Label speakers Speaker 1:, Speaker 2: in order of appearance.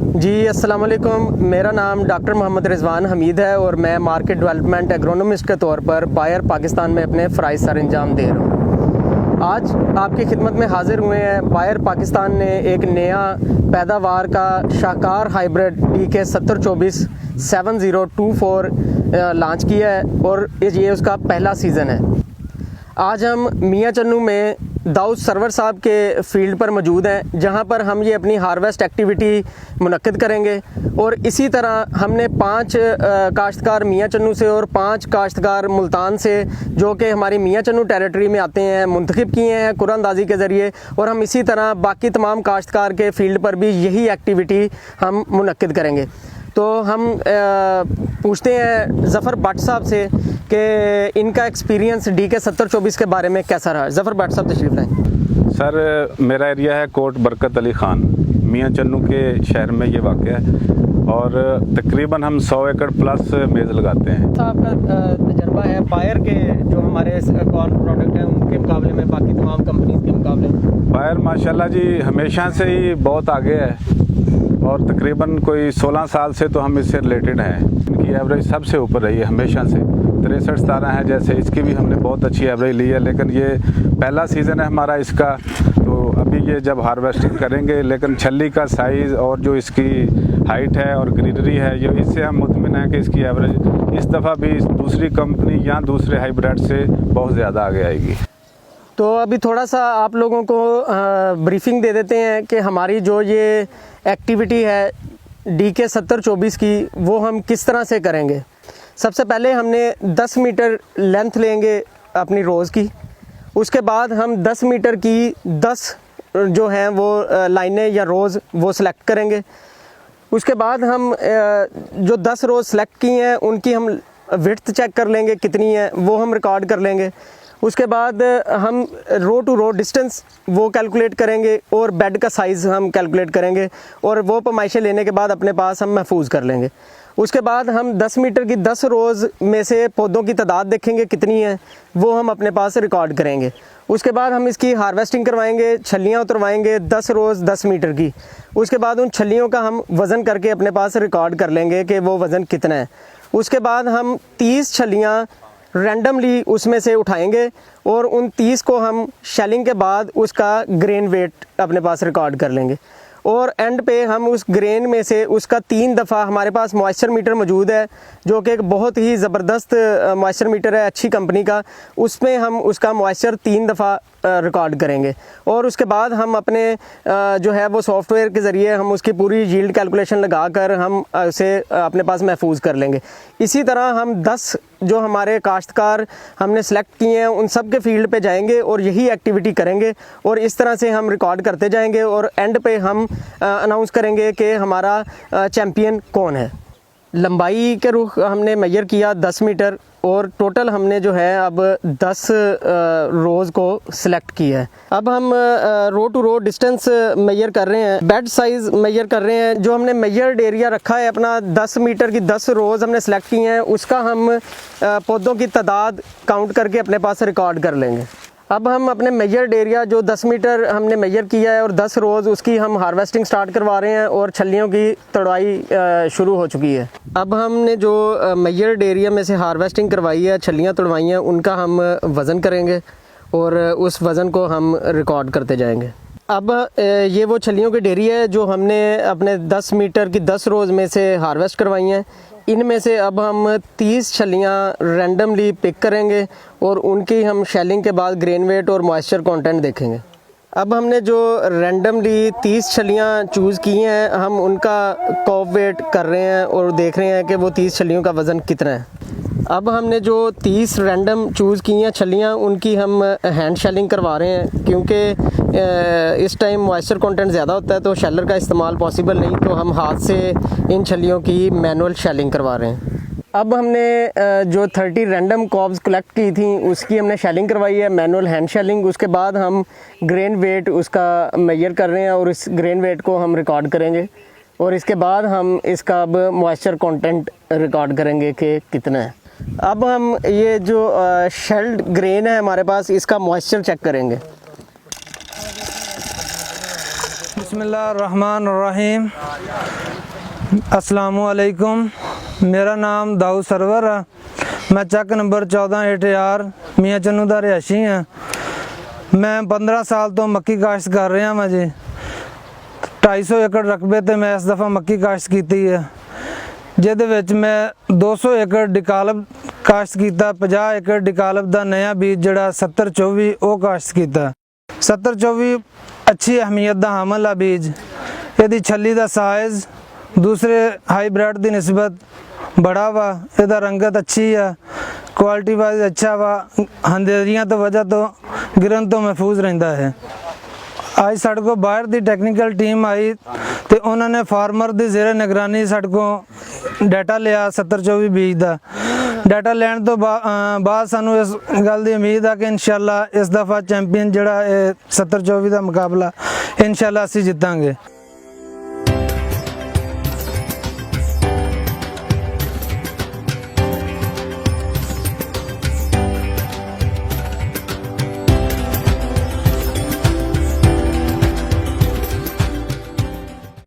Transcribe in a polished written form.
Speaker 1: जी अस्सलाम वालेकुम। मेरा नाम डॉक्टर मोहम्मद रिजवान हमीद है और मैं मार्केट डेवलपमेंट एग्रोनॉमिस्ट के तौर पर बायर पाकिस्तान में अपने फ़राइज़ सर अंजाम दे रहा हूँ। आज आपकी खिदमत में हाज़िर हुए हैं। बायर पाकिस्तान ने एक नया पैदावार का शाहकार हाइब्रिड DK 7024 7024 लॉन्च किया है और ये उसका पहला सीज़न है। आज हम मियाँ चन्नू में दाऊद सरवर साहब के फील्ड पर मौजूद हैं, जहां पर हम ये अपनी हार्वेस्ट एक्टिविटी मुनक्किद करेंगे। और इसी तरह हमने 5 काश्तकार मियाँ चन्नू से और 5 काश्तकार मुल्तान से, जो कि हमारी मियाँ चन्नू टेरिटरी में आते हैं, मुंतखब किए हैं कुरानंदाजी के ज़रिए। और हम इसी तरह बाकी तमाम काश्तकार के फील्ड पर भी यही एक्टिविटी हम मुनक्किद करेंगे। तो हम पूछते हैं ज़फ़र भट्ट साहब से कि इनका एक्सपीरियंस DK 7024 के बारे में कैसा रहा। ज़फ़र भट्ट साहब तशरीफ़ लाएं।
Speaker 2: सर, मेरा एरिया है कोट बरकत अली ख़ान, मियाँ चन्नू के शहर में ये वाक़ है और तकरीबन हम 100 एकड़ प्लस मेज़ लगाते हैं।
Speaker 1: आपका तजर्बा है बायर के, जो हमारे कॉर्न प्रोडक्ट हैं उनके मुकाबले में, बाकी तमाम कंपनीज के मुकाबले?
Speaker 2: बायर माशाल्लाह जी हमेशा से ही बहुत आगे है और तकरीबन कोई 16 साल से तो हम इससे रिलेटेड हैं। इनकी एवरेज सबसे ऊपर रही है हमेशा से, 63-17 है। जैसे इसकी भी हमने बहुत अच्छी एवरेज ली है, लेकिन ये पहला सीज़न है हमारा इसका। तो अभी ये जब हार्वेस्टिंग करेंगे, लेकिन छल्ली का साइज़ और जो इसकी हाइट है और ग्रीनरी है, ये इससे हम मुतमिन हैं कि इसकी एवरेज इस दफ़ा भी दूसरी कंपनी या दूसरे हाइब्रिड से बहुत ज़्यादा आगे आएगी।
Speaker 1: तो अभी थोड़ा सा आप लोगों को ब्रीफिंग दे देते हैं कि हमारी जो ये एक्टिविटी है DK 7024 की, वो हम किस तरह से करेंगे। सबसे पहले हमने 10 मीटर लेंथ लेंगे अपनी रोज़ की। उसके बाद हम 10 मीटर की 10 जो हैं वो लाइनें या रोज़ वो सिलेक्ट करेंगे। उसके बाद हम जो 10 रोज़ सेलेक्ट की हैं उनकी हम विड्थ चेक कर लेंगे कितनी है, वो हम रिकॉर्ड कर लेंगे। उसके बाद हम रो टू रो डिस्टेंस वो कैलकुलेट करेंगे और बेड का साइज़ हम कैलकुलेट करेंगे और वो पैमाइशें लेने के बाद अपने पास हम महफूज कर लेंगे। उसके बाद हम 10 मीटर की 10 रोज़ में से पौधों की तादाद देखेंगे कितनी है, वो हम अपने पास रिकॉर्ड करेंगे। उसके बाद हम इसकी हार्वेस्टिंग करवाएंगे, छल्लियाँ उतरवाएंगे 10 रोज़ 10 मीटर की। उसके बाद उन छल्लियों का हम वज़न करके अपने पास रिकॉर्ड कर लेंगे कि वो वज़न कितना है। उसके बाद हम 30 छल्लियाँ रैंडमली उसमें से उठाएंगे और उन 30 को हम शेलिंग के बाद उसका ग्रेन वेट अपने पास रिकॉर्ड कर लेंगे। और एंड पे हम उस ग्रेन में से उसका 3 दफ़ा, हमारे पास मॉइस्चर मीटर मौजूद है जो कि एक बहुत ही ज़बरदस्त मॉइस्चर मीटर है अच्छी कंपनी का, उसमें हम उसका मॉइस्चर 3 दफ़ा रिकॉर्ड करेंगे। और उसके बाद हम अपने जो है वो सॉफ्टवेयर के ज़रिए हम उसकी पूरी यील्ड कैलकुलेशन लगा कर हम उसे अपने पास महफूज कर लेंगे। इसी तरह हम 10 जो हमारे काश्तकार हमने सेलेक्ट किए हैं उन सब के फील्ड पे जाएंगे और यही एक्टिविटी करेंगे और इस तरह से हम रिकॉर्ड करते जाएंगे और एंड पे हम अनाउंस करेंगे कि हमारा चैम्पियन कौन है। लंबाई के रुख हमने मेजर किया 10 मीटर और टोटल हमने जो है अब 10 रोज़ को सिलेक्ट किया है। अब हम रो टू रो डिस्टेंस मेजर कर रहे हैं, बेड साइज़ मेजर कर रहे हैं। जो हमने मेजर्ड एरिया रखा है अपना 10 मीटर की 10 रोज़ हमने सेलेक्ट किए हैं, उसका हम पौधों की तादाद काउंट करके अपने पास रिकॉर्ड कर लेंगे। अब हम अपने मेजर्ड एरिया जो 10 मीटर हमने मेजर किया है और 10 रोज़ उसकी हम हार्वेस्टिंग स्टार्ट करवा रहे हैं और छल्लियों की तोड़वाई शुरू हो चुकी है। अब हमने जो मेजर्ड एरिया में से हार्वेस्टिंग करवाई है, छल्लियाँ तोड़वाई हैं, उनका हम वज़न करेंगे और उस वज़न को हम रिकॉर्ड करते जाएंगे। अब ये वो छल्लियों की ढेरी है जो हमने अपने 10 मीटर की 10 रोज़ में से हार्वेस्ट करवाई हैं। इनमें से अब हम 30 छल्लियाँ रैंडमली पिक करेंगे और उनकी हम शेलिंग के बाद ग्रेन वेट और मॉइस्चर कंटेंट देखेंगे। अब हमने जो रैंडमली 30 छल्लियाँ चूज़ की हैं, हम उनका कॉप वेट कर रहे हैं और देख रहे हैं कि वो 30 छल्लियों का वज़न कितना है। अब हमने जो 30 रैंडम चूज़ की हैं छल्लियाँ, उनकी हम हैंड शेलिंग करवा रहे हैं क्योंकि इस टाइम मॉइस्चर कंटेंट ज़्यादा होता है तो शेलर का इस्तेमाल पॉसिबल नहीं, तो हम हाथ से इन छल्लियों की मैनुअल शेलिंग करवा रहे हैं। अब हमने जो 30 रैंडम कॉब्स कलेक्ट की थी उसकी हमने शेलिंग करवाई है, मैनुअल हैंड शेलिंग। उसके बाद हम ग्रेन वेट उसका मेजर कर रहे हैं और इस ग्रेन वेट को हम रिकॉर्ड करेंगे और इसके बाद हम इसका अब मॉइस्चर कंटेंट रिकॉर्ड करेंगे कि कितना है। अब हम ये जो शेल्ड ग्रेन है हमारे पास, इसका मॉइस्चर चेक करेंगे।
Speaker 3: बिस्मिल्लाहिर्रहमानिर्रहीम। अस्सलामुअलैकुम, मेरा नाम दाऊद सरवर है। मैं चक नंबर 14 ATR मियाँ चन्नू का रिहायशी हाँ। मैं 15 साल तो मक्की काश्त कर रहा मैं जी। 250 एकड़ रकबे ते मैं इस दफ़ा मक्की काश्त की है, जिहदे विच मैं 200 एकड़ डिकालब काश्त किया, 50 एकड़ डिकालब का नया बीज जिहड़ा 7024 वो काश्त किया। 7024 अच्छी अहमियत का हामल है बीज। यदि छली का साइज़ दूसरे हाईब्रिड की निस्बत बड़ा वा, यदा रंगत अच्छी है, क्वालिटी वाइज अच्छा वा, अंधेरियां तो वजह तो गिरन तो महफूज रहता है। आज साढ़े को बाहर की टैक्नीकल टीम आई तो उन्होंने फार्मर की जेर निगरानी साढ़े को डाटा लिया 7024 बीज का। डाटा लैन तो बाद सानू इस गल की उम्मीद है कि इंशाल्लाह इस दफ़ा चैंपीयन जिहड़ा 7024 का मुकाबला इंशाल्लाह असीं जितांगे।